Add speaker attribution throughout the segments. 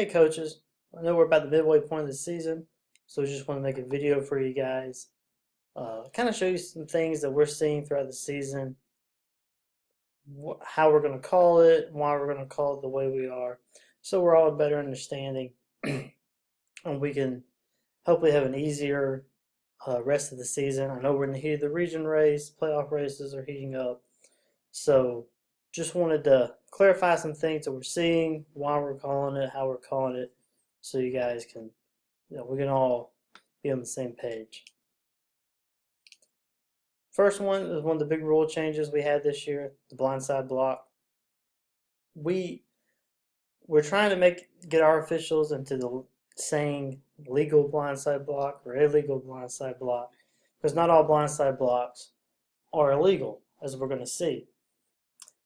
Speaker 1: Hey coaches, I know we're about the midway point of the season, so we just want to make a video for you guys. Kind of show you some things that we're seeing throughout the season, how we're going to call it, why we're going to call it the way we are, so we're all a better understanding, and we can hopefully have an easier rest of the season. I know we're in the heat of the region race, playoff races are heating up, so just wanted to clarify some things that we're seeing, why we're calling it, how we're calling it, so you guys can we can all be on the same page. First one is one of the big rule changes we had this year, the blindside block. We're trying to get our officials into the saying legal blindside block or illegal blindside block, because not all blindside blocks are illegal, as we're going to see.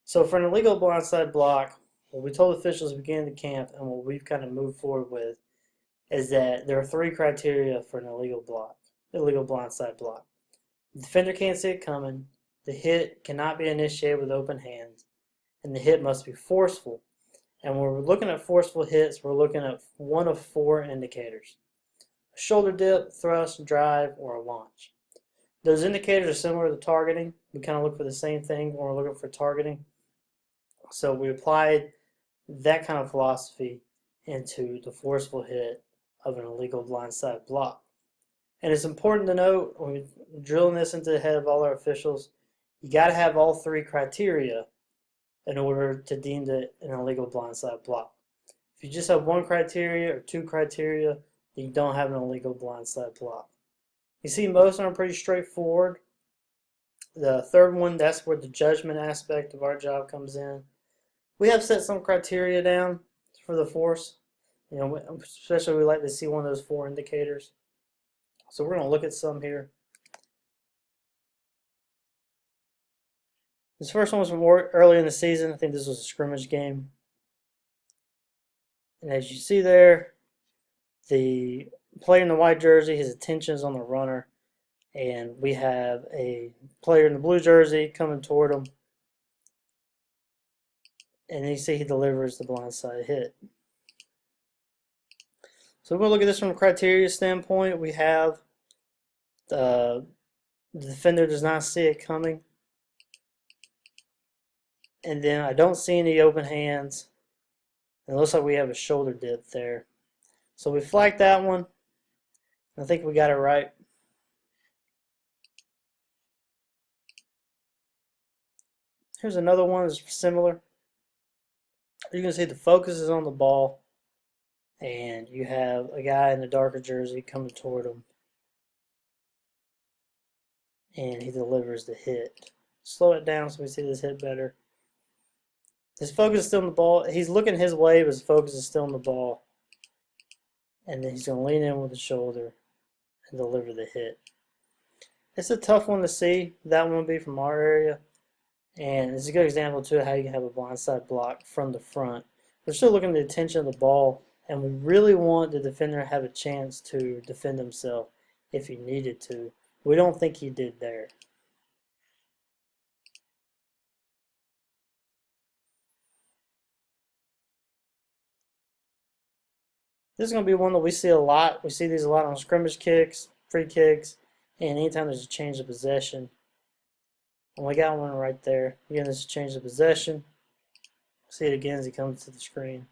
Speaker 1: So for an illegal blindside block, what we told officials at the beginning of the camp and what we've kind of moved forward with is that there are three criteria for an illegal blindside block. The defender can't see it coming, the hit cannot be initiated with open hands, and the hit must be forceful. And when we're looking at forceful hits, we're looking at one of four indicators: a shoulder dip, thrust, drive, or a launch. Those indicators are similar to targeting. We kind of look for the same thing when we're looking for targeting. So we applied that kind of philosophy into the forceful hit of an illegal blindside block. And it's important to note, when we're drilling this into the head of all our officials, you got to have all three criteria in order to deem it an illegal blindside block. If you just have one criteria or two criteria, then you don't have an illegal blindside block. You see, most of them are pretty straightforward. The third one, that's where the judgment aspect of our job comes in. We have set some criteria down for the force. Especially we like to see one of those four indicators. So we're going to look at some here. This first one was from early in the season. I think this was a scrimmage game. And as you see there, the player in the white jersey, his attention is on the runner. And we have a player in the blue jersey coming toward him. And you see he delivers the blindside hit. So we're going to look at this from a criteria standpoint. We have the defender does not see it coming. And then I don't see any open hands. And it looks like we have a shoulder dip there. So we flagged that one. I think we got it right. Here's another one that's similar. You can see the focus is on the ball. And you have a guy in the darker jersey coming toward him. And he delivers the hit. Slow it down so we see this hit better. His focus is still on the ball. He's looking his way, but his focus is still on the ball. And then he's going to lean in with the shoulder and deliver the hit. It's a tough one to see. That one will be from our area. And it's a good example, too, of how you can have a blindside block from the front. We're still looking at the attention of the ball, and we really want the defender to have a chance to defend himself if he needed to. We don't think he did there. This is going to be one that we see a lot. We see these a lot on scrimmage kicks, free kicks, and anytime there's a change of possession. And we got one right there. Again, this is a change of possession. See it again as he comes to the screen.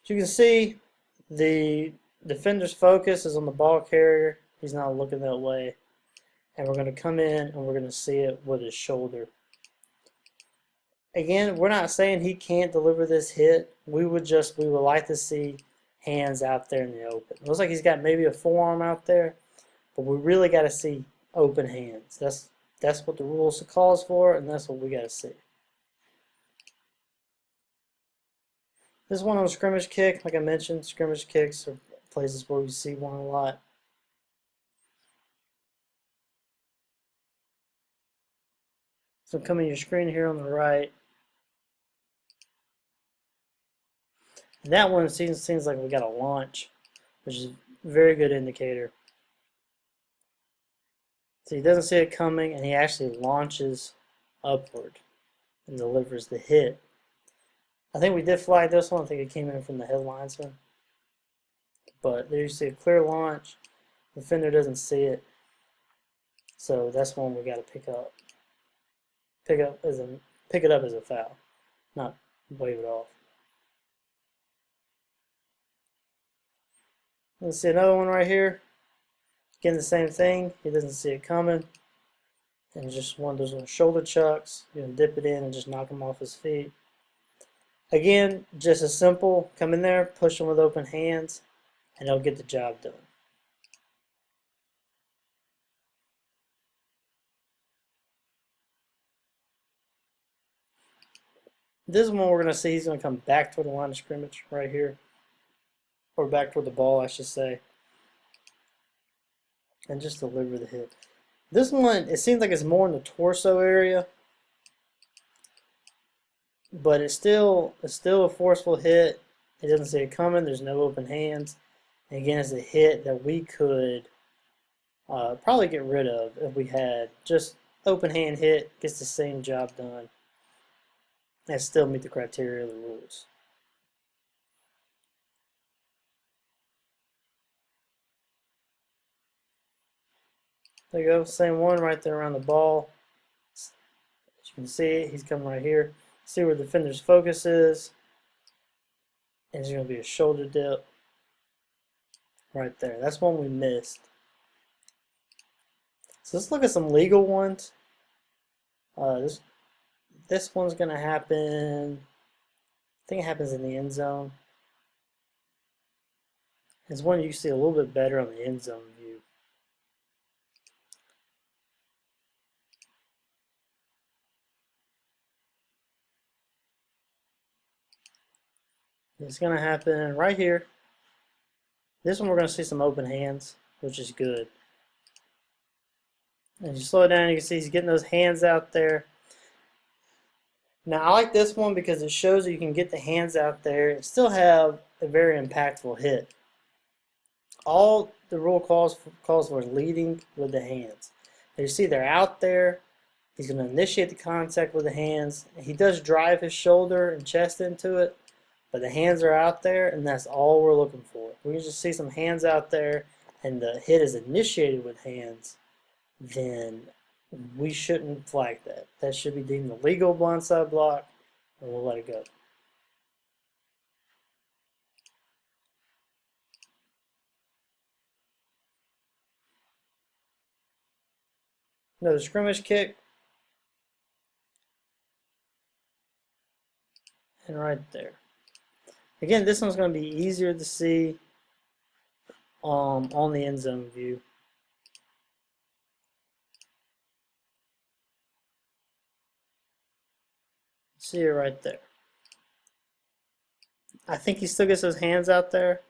Speaker 1: As you can see, the defender's focus is on the ball carrier. He's not looking that way. And we're going to come in and we're going to see it with his shoulder. Again, we're not saying he can't deliver this hit. We would like to see hands out there in the open. It looks like he's got maybe a forearm out there, but we really got to see open hands. That's what the rules calls for, and that's what we got to see. This one on scrimmage kick, like I mentioned, scrimmage kicks are places where we see one a lot. So come in your screen here on the right. And that one seems like we got a launch, which is a very good indicator. So he doesn't see it coming, and he actually launches upward and delivers the hit. I think we did flag this one. I think it came in from the headlines, but there you see a clear launch. The defender doesn't see it, so that's one we got to pick up. Pick it up as a foul, not wave it off. Let's see another one right here. Again, the same thing. He doesn't see it coming, and just one of those little shoulder chucks. You're gonna dip it in and just knock him off his feet. Again, just as simple. Come in there, push him with open hands, and he'll get the job done. This one we're going to see he's going to come back toward the line of scrimmage right here. Or back toward the ball, I should say. And just deliver the hit. This one, it seems like it's more in the torso area. But it's still a forceful hit. It doesn't see it coming. There's no open hands. And again, it's a hit that we could probably get rid of if we had just open hand hit, gets the same job done, and still meet the criteria of the rules. There you go, same one right there around the ball. As you can see, he's coming right here. See where the defender's focus is. And it's going to be a shoulder dip right there. That's one we missed. So let's look at some legal ones. This one's going to happen, I think it happens in the end zone. It's one you see a little bit better on the end zone view. It's going to happen right here. This one we're going to see some open hands, which is good. And you slow it down, you can see he's getting those hands out there. Now I like this one because it shows that you can get the hands out there and still have a very impactful hit. All the rule calls for leading with the hands. Now you see they're out there. He's going to initiate the contact with the hands. He does drive his shoulder and chest into it, but the hands are out there, and that's all we're looking for. We can just see some hands out there, and the hit is initiated with hands, then we shouldn't flag that. That should be deemed a legal blindside block, and we'll let it go. Another scrimmage kick. And right there. Again, this one's going to be easier to see on the end zone view. See it right there. I think he still gets those hands out there.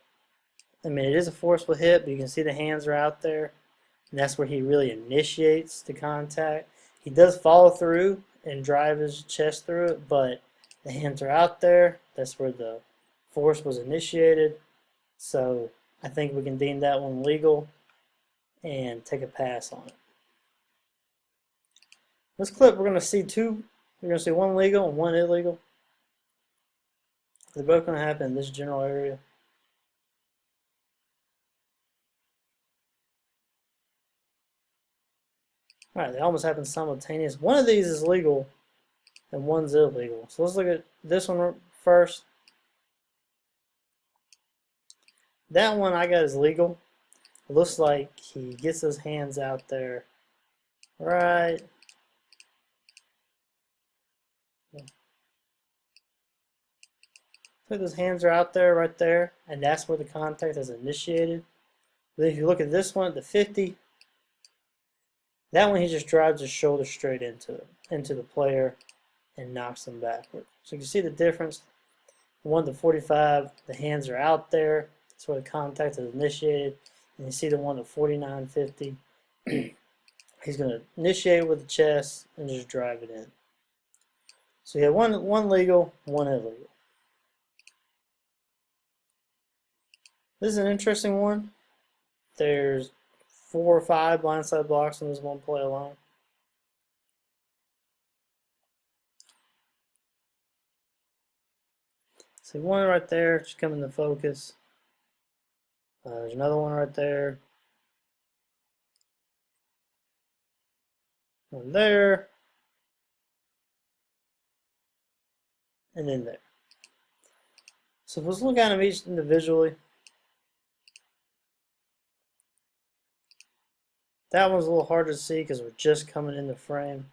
Speaker 1: I mean, it is a forceful hit, but you can see the hands are out there. And that's where he really initiates the contact. He does follow through and drive his chest through it, but the hands are out there. That's where the force was initiated. So I think we can deem that one legal and take a pass on it. This clip, we're going to see two. We're going to see one legal and one illegal. They're both going to happen in this general area. All right, they almost happen simultaneous. One of these is legal and one's illegal. So let's look at this one first. That one I got is legal. It looks like he gets his hands out there. Right. So those hands are out there, right there, and that's where the contact is initiated. But if you look at this one, the 50, that one he just drives his shoulder straight into the player and knocks them backward. So you can see the difference. The one to 45, the hands are out there. That's where the contact is initiated. And you see the one to 49-50. He's going to initiate with the chest and just drive it in. So you have one legal, one illegal. This is an interesting one. There's 4 or 5 blindside blocks in this one play alone. See one right there, just coming into focus. There's another one right there. One there. And then there. So if let's look at them each individually. That one's a little hard to see because we're just coming in the frame.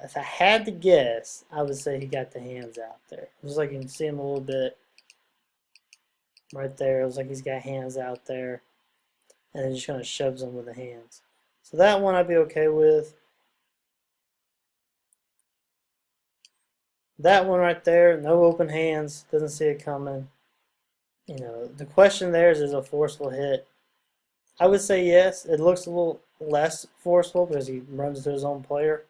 Speaker 1: If I had to guess, I would say he got the hands out there. Looks like you can see him a little bit right there. It looks like he's got hands out there. And then just kind of shoves them with the hands. So that one I'd be okay with. That one right there, no open hands, doesn't see it coming. You know, the question there is a forceful hit? I would say yes. It looks a little less forceful because he runs to his own player.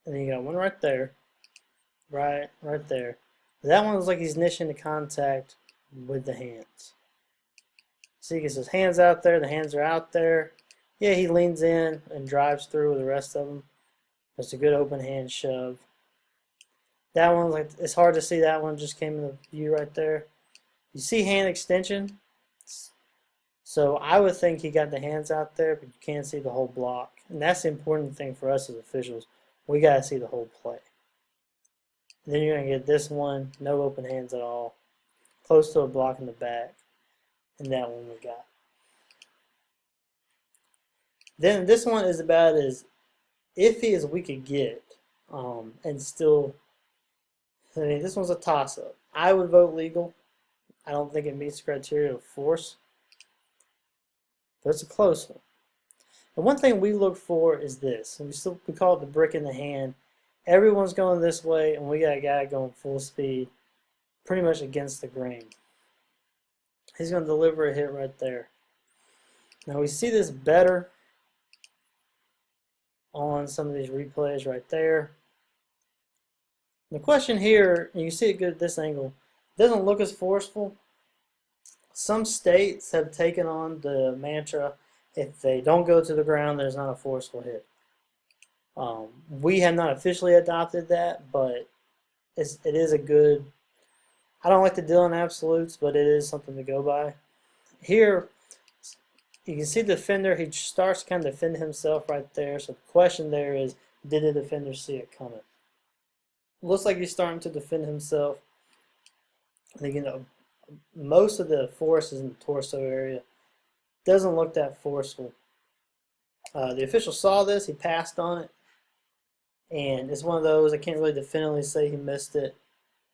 Speaker 1: And then you got one right there. Right there. That one looks like he's initiating the contact with the hands. See, he gets his hands out there. The hands are out there. Yeah, he leans in and drives through with the rest of them. It's a good open hand shove. That one, like, it's hard to see. That one just came into view right there. You see hand extension. So I would think he got the hands out there, but you can't see the whole block. And that's the important thing for us as officials. We got to see the whole play. And then you're going to get this one, no open hands at all. Close to a block in the back. And that one we got. Then this one is about as iffy as we could get. And still, I mean, this one's a toss-up. I would vote legal. I don't think it meets the criteria of force. But it's a close one. And one thing we look for is this. And we call it the brick in the hand. Everyone's going this way, and we got a guy going full speed, pretty much against the grain. He's going to deliver a hit right there. Now we see this better on some of these replays right there. The question here, you can see it good at this angle, doesn't look as forceful. Some states have taken on the mantra, if they don't go to the ground, there's not a forceful hit. We have not officially adopted that, but it is a good, I don't like to deal in absolutes, but it is something to go by. Here, you can see the defender, he starts to kind of defend himself right there. So the question there is, did the defender see it coming? Looks like he's starting to defend himself. I think, you know, most of the force is in the torso area. Doesn't look that forceful. The official saw this, he passed on it. And it's one of those, I can't really definitively say he missed it.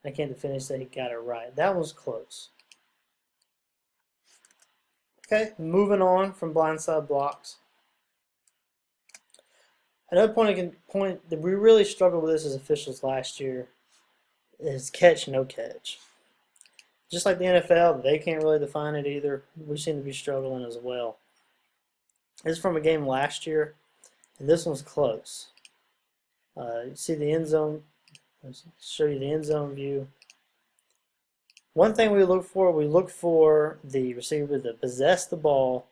Speaker 1: I can't definitively say he got it right. That was close. Okay, moving on from blindside blocks. Another point that we really struggled with this as officials last year is catch, no catch. Just like the NFL, they can't really define it either. We seem to be struggling as well. This is from a game last year, and this one's close. You see the end zone. Let's show you the end zone view. One thing we look for the receiver to possess the ball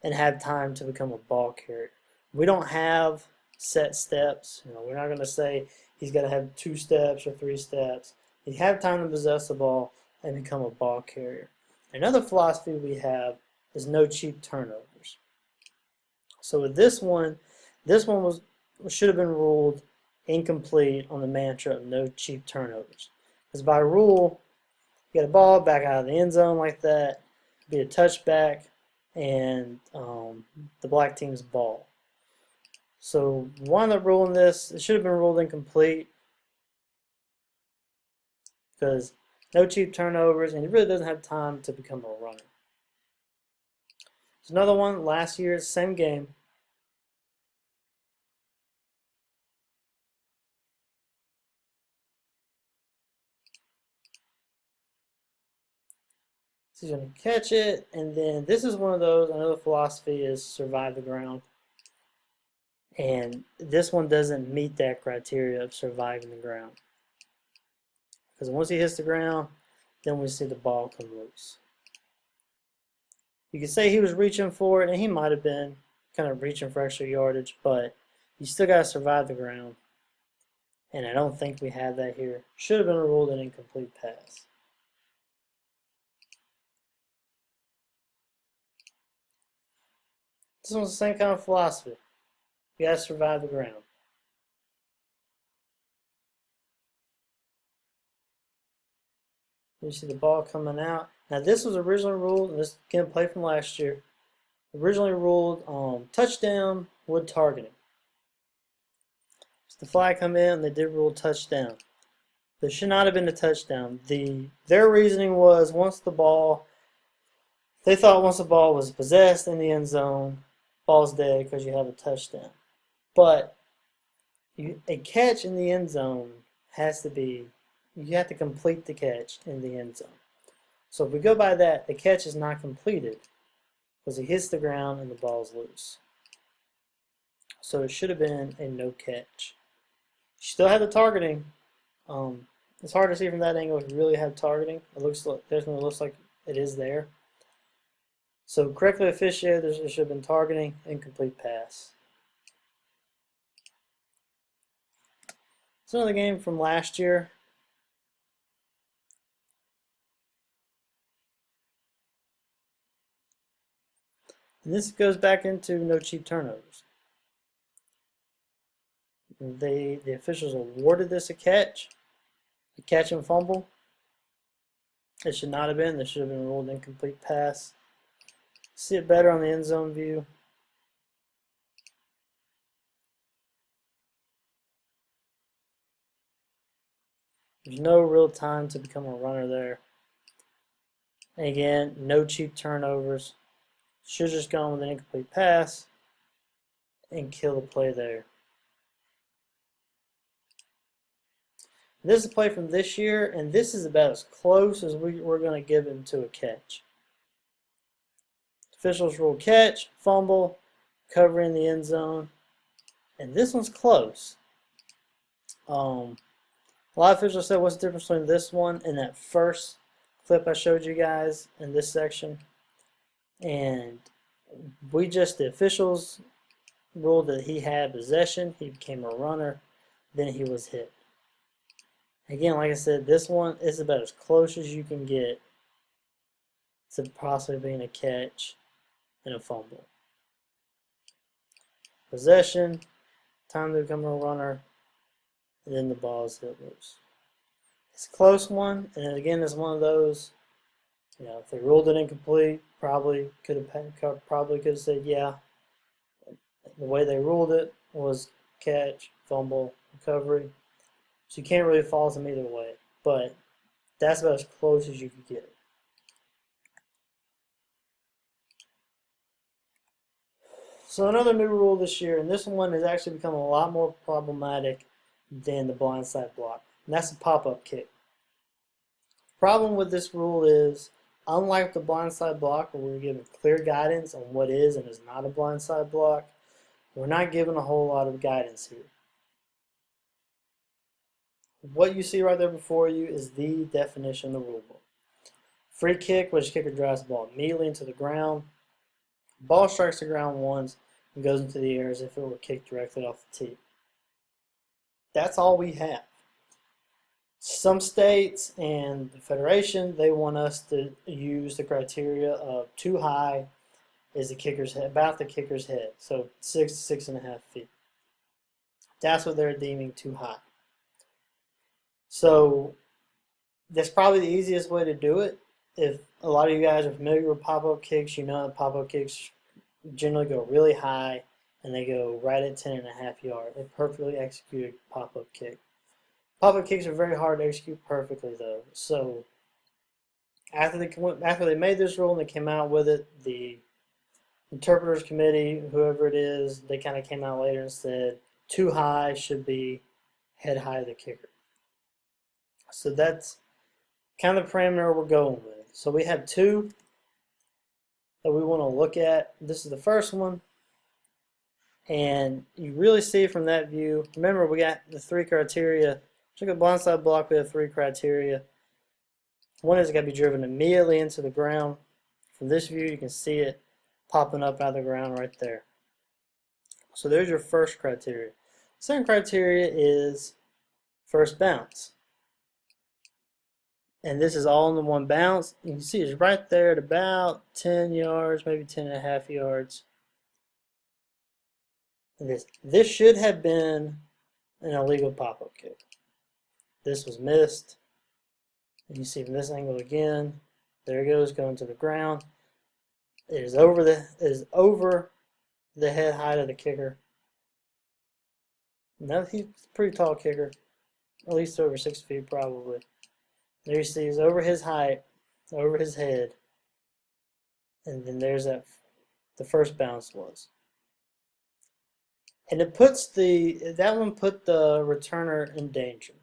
Speaker 1: and have time to become a ball carrier. We don't have set steps. You know, we're not going to say he's got to have 2 steps or 3 steps. You have time to possess the ball and become a ball carrier. Another philosophy we have is no cheap turnovers. So with this one should have been ruled incomplete on the mantra of no cheap turnovers. Because by rule, you get a ball back out of the end zone like that, be a touchback, and the black team's ball. So one that ruling this, it should have been ruled incomplete because no cheap turnovers, and he really doesn't have time to become a runner. There's another one last year, same game. So he's going to catch it, and then this is one of those, another philosophy is survive the ground. And this one doesn't meet that criteria of surviving the ground. Because once he hits the ground, then we see the ball come loose. You could say he was reaching for it, and he might have been kind of reaching for extra yardage, but you still got to survive the ground. And I don't think we have that here. Should have been ruled an incomplete pass. This one's the same kind of philosophy. You gotta survive the ground. You see the ball coming out. Now this was originally ruled, and this again play from last year. Originally ruled touchdown with targeting. So the flag come in, and they did rule touchdown. There should not have been a touchdown. Their reasoning was they thought once the ball was possessed in the end zone, ball's dead because you have a touchdown. But a catch in the end zone has to be, you have to complete the catch in the end zone. So if we go by that, the catch is not completed because it hits the ground and the ball's loose. So it should have been a no catch. You still have the targeting. It's hard to see from that angle if you really have targeting. It definitely looks like it is there. So correctly officiated, there should have been targeting, incomplete pass. It's another game from last year. And this goes back into no cheap turnovers. The officials awarded this a catch and fumble. It should not have been. This should have been ruled incomplete pass. See it better on the end zone view. There's no real time to become a runner there. And again, no cheap turnovers. Should have just gone with an incomplete pass and kill the play there. This is a play from this year, and this is about as close as we're going to give it to a catch. Officials rule catch, fumble, covering the end zone, and this one's close. A lot of officials said, what's the difference between this one and that first clip I showed you guys in this section? And the officials ruled that he had possession, he became a runner, then he was hit. Again, like I said, this one is about as close as you can get to possibly being a catch and a fumble. Possession, time to become a runner, and then the ball is hit loose. It's a close one, and again, it's one of those, if they ruled it incomplete, probably could have said, yeah, the way they ruled it was catch, fumble, recovery. So you can't really fault them either way, but that's about as close as you could get. So another new rule this year, and this one has actually become a lot more problematic than the blindside block, and that's the pop-up kick. Problem with this rule is, unlike the blindside block where we're given clear guidance on what is and is not a blindside block, we're not given a whole lot of guidance here. What you see right there before you is the definition of the rule book. Free kick, which kicker drives the ball immediately into the ground. Ball strikes the ground once and goes into the air as if it were kicked directly off the tee. That's all we have. Some states and the Federation, they want us to use the criteria of too high is the kicker's head, about the kicker's head, so 6 to 6.5 feet. That's what they're deeming too high. So that's probably the easiest way to do it. If a lot of you guys are familiar with pop-up kicks, you know that pop-up kicks generally go really high and they go right at 10.5 yards. They perfectly execute a pop-up kick. Pop-up kicks are very hard to execute perfectly though. So after they made this rule and they came out with it, the interpreters committee, whoever it is, they kind of came out later and said too high should be head high of the kicker. So that's kind of the parameter we're going with. So we have two that we want to look at. This is the first one. And you really see from that view, remember we got the 3 criteria. Look at blindside block, we have 3 criteria. One is it got to be driven immediately into the ground. From this view, you can see it popping up out of the ground right there. So there's your first criteria. Second criteria is first bounce. And this is all in the one bounce. You can see it's right there at about 10 yards, maybe 10 and a half yards. And this should have been an illegal pop-up kick. This was missed. And you see from this angle again, there it goes, going to the ground. It is over the head height of the kicker. Now he's a pretty tall kicker, at least over 6 feet probably. There you see he's over his height, over his head, and then there's the first bounce was. And it puts that one put the returner in danger.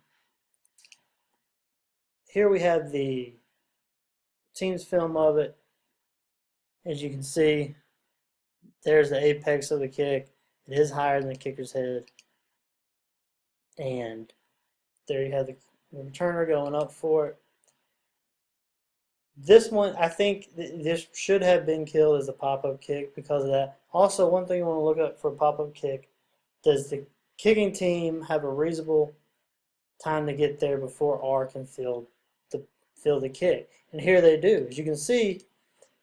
Speaker 1: Here we have the team's film of it. As you can see, there's the apex of the kick. It is higher than the kicker's head. And there you have the returner going up for it. This one, I think this should have been killed as a pop-up kick because of that. Also, one thing you want to look up for a pop-up kick, does the kicking team have a reasonable time to get there before R can field the kick? And here they do. As you can see,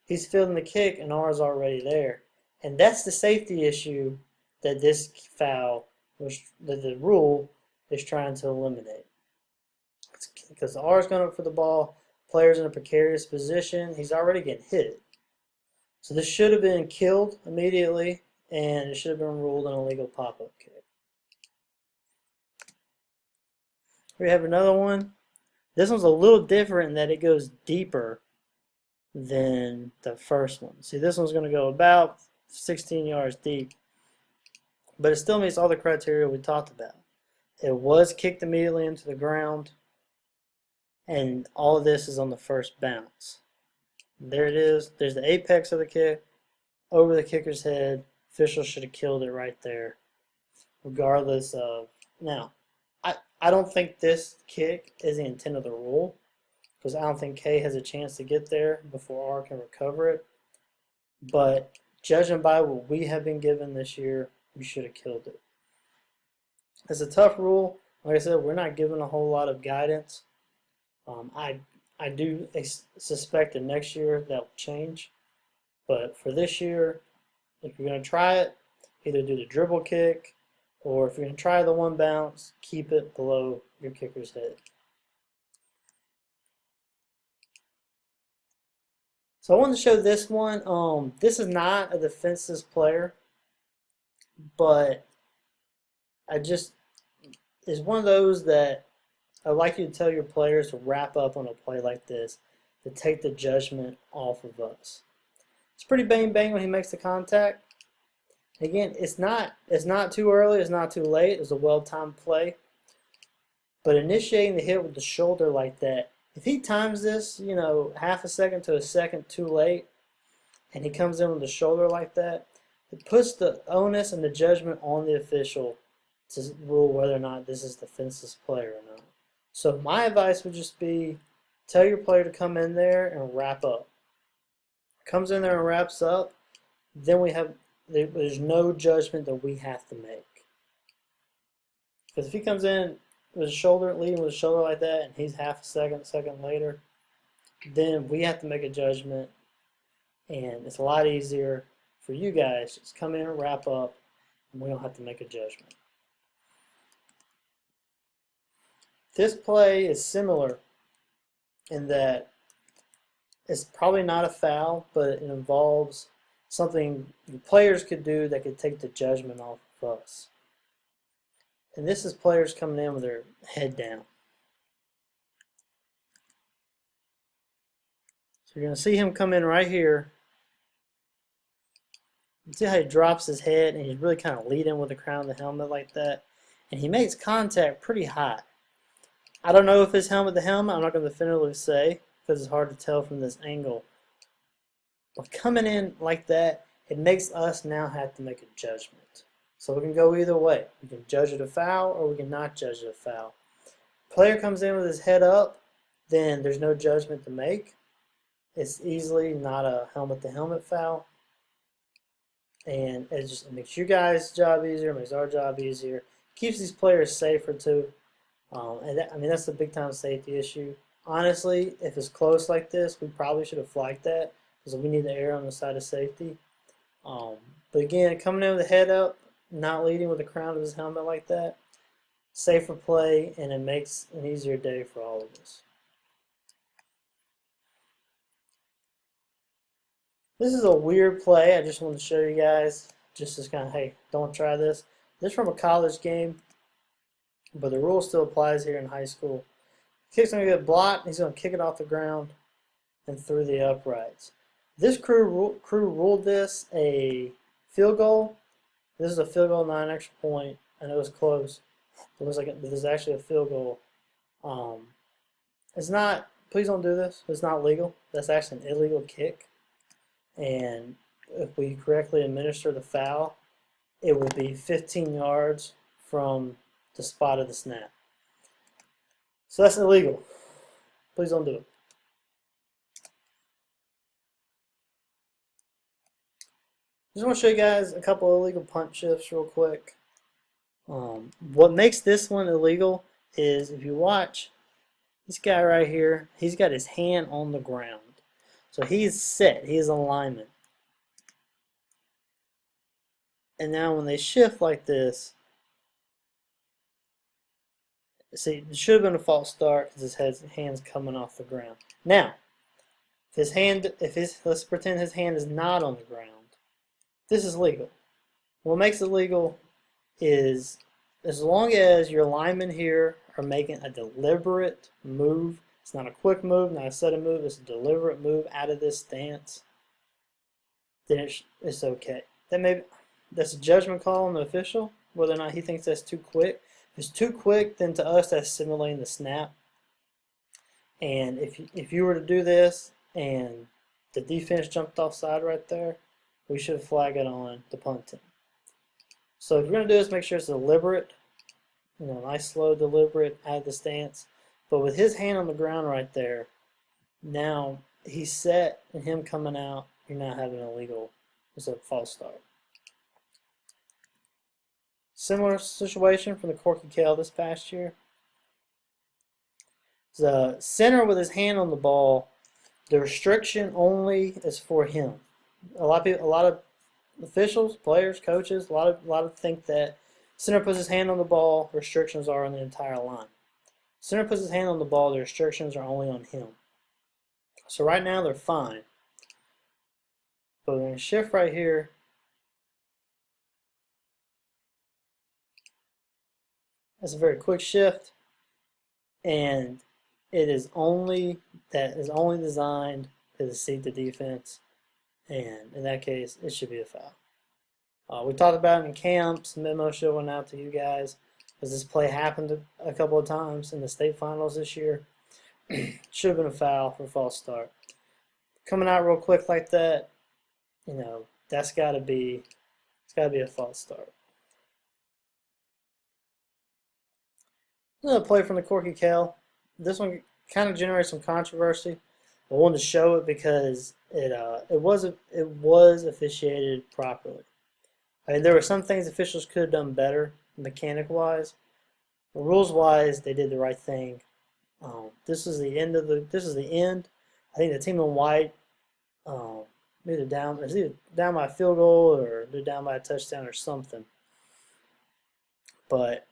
Speaker 1: he's fielding the kick and R is already there. And that's the safety issue that this foul, that the rule is trying to eliminate. Because R is going up for the ball, player's in a precarious position, he's already getting hit. So this should have been killed immediately, and it should have been ruled an illegal pop-up kick. Here we have another one. This one's a little different in that it goes deeper than the first one. See, this one's going to go about 16 yards deep, but it still meets all the criteria we talked about. It was kicked immediately into the ground, and all of this is on the first bounce. There it is. There's the apex of the kick over the kicker's head. Official should have killed it right there, regardless of. Now, I don't think this kick is the intent of the rule, because I don't think K has a chance to get there before R can recover it. But judging by what we have been given this year, we should have killed it. It's a tough rule. Like I said, we're not given a whole lot of guidance. I do suspect that next year that will change. But for this year, if you're going to try it, either do the dribble kick, or if you're going to try the one bounce, keep it below your kicker's head. So I wanted to show this one. This is not a defenseless player, but it's one of those that I'd like you to tell your players to wrap up on a play like this, to take the judgment off of us. It's pretty bang bang when he makes the contact. Again, it's not too early, it's not too late. It's a well-timed play. But initiating the hit with the shoulder like that, if he times this, half a second to a second too late, and he comes in with the shoulder like that, it puts the onus and the judgment on the official to rule whether or not this is a defenseless player or not. So my advice would just be, tell your player to come in there and wrap up. Comes in there and wraps up, then there's no judgment that we have to make. Because if he comes in with his shoulder, leading with his shoulder like that, and he's half a second later, then we have to make a judgment, and it's a lot easier for you guys. Just come in and wrap up, and we don't have to make a judgment. This play is similar in that it's probably not a foul, but it involves something the players could do that could take the judgment off of us. And this is players coming in with their head down. So you're going to see him come in right here. You see how he drops his head and he's really kind of leading with the crown of the helmet like that. And he makes contact pretty high. I don't know if it's helmet to helmet. I'm not going to definitively say because it's hard to tell from this angle. But coming in like that, it makes us now have to make a judgment. So we can go either way. We can judge it a foul or we can not judge it a foul. Player comes in with his head up, then there's no judgment to make. It's easily not a helmet-to-helmet foul. And it makes you guys' job easier, makes our job easier. Keeps these players safer too. And that, I mean, that's a big time safety issue. Honestly, if it's close like this, we probably should have flagged that because we need to err on the side of safety. Um, but again, coming in with the head up, not leading with the crown of his helmet like that, safer play, and it makes an easier day for all of us. This is a weird play. I just want to show you guys, just as kind of, hey, don't try this. This is from a college game, but the rule still applies here in high school. Kick's going to get blocked. He's going to kick it off the ground and through the uprights. This crew ruled this a field goal. This is a field goal, not an extra point. I know it's close. It looks like this is actually a field goal. It's not. Please don't do this. It's not legal. That's actually an illegal kick. And if we correctly administer the foul, it would be 15 yards from the spot of the snap. So that's illegal. Please don't do it. Just want to show you guys a couple of illegal punt shifts real quick. What makes this one illegal is if you watch this guy right here, he's got his hand on the ground. So he's set, he is a lineman. And now when they shift like this, see, it should have been a false start because his hand's coming off the ground. Now, let's pretend his hand is not on the ground. This is legal. What makes it legal is as long as your linemen here are making a deliberate move, it's not a quick move, not a sudden move, it's a deliberate move out of this stance, then it's okay. That's a judgment call on the official, whether or not he thinks that's too quick. If it's too quick, then to us that's simulating the snap. And if you were to do this and the defense jumped offside right there, we should flag it on the punting. So if you're going to do this, make sure it's deliberate, nice, slow, deliberate, out of the stance. But with his hand on the ground right there, now he's set and him coming out, you're not having an illegal, it's a false start. Similar situation from the Corky Kell this past year. The center with his hand on the ball, the restriction only is for him. A lot of officials, players, coaches, a lot of think that center puts his hand on the ball, restrictions are on the entire line. Center puts his hand on the ball, the restrictions are only on him. So right now they're fine. But we're going to shift right here. That's a very quick shift, and it is only designed to deceive the defense, and in that case, it should be a foul. We talked about it in camps. Memo should went out to you guys because this play happened a couple of times in the state finals this year. Should have been a foul for a false start. Coming out real quick like that, it's got to be a false start. Another play from the Corky Kell. This one kind of generates some controversy. I wanted to show it because it was officiated properly. I mean, there were some things officials could have done better, mechanic-wise. Rules-wise, they did the right thing. This is the end. I think the team in white either down by a field goal or they're down by a touchdown or something. But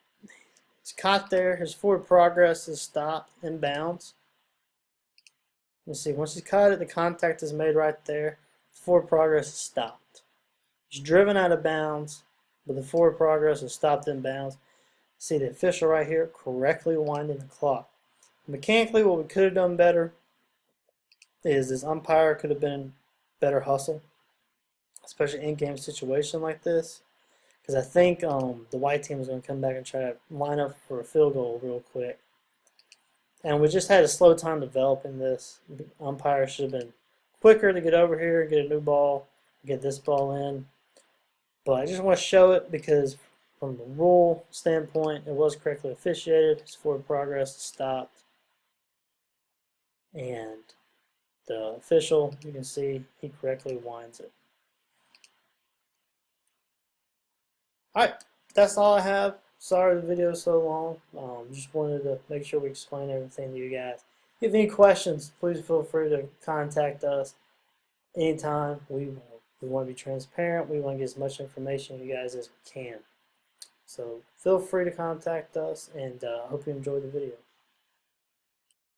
Speaker 1: it's caught there. His forward progress is stopped in bounds. You see, once he's caught it, the contact is made right there. Forward progress is stopped. He's driven out of bounds, but the forward progress is stopped in bounds. See the official right here correctly winding the clock. Mechanically, what we could have done better is this umpire could have been better hustle, especially in-game situation like this. Because I think the white team is going to come back and try to line up for a field goal real quick. And we just had a slow time developing this. The umpire should have been quicker to get over here and get a new ball, get this ball in. But I just want to show it because from the rule standpoint, it was correctly officiated. His forward progress is stopped. And the official, you can see, he correctly winds it. All right, that's all I have. sorry the video is so long. Just wanted to make sure we explain everything to you guys. If you have any questions, please feel free to contact us anytime. We want to be transparent. We want to get as much information to you guys as we can. So feel free to contact us, and hope you enjoyed the video.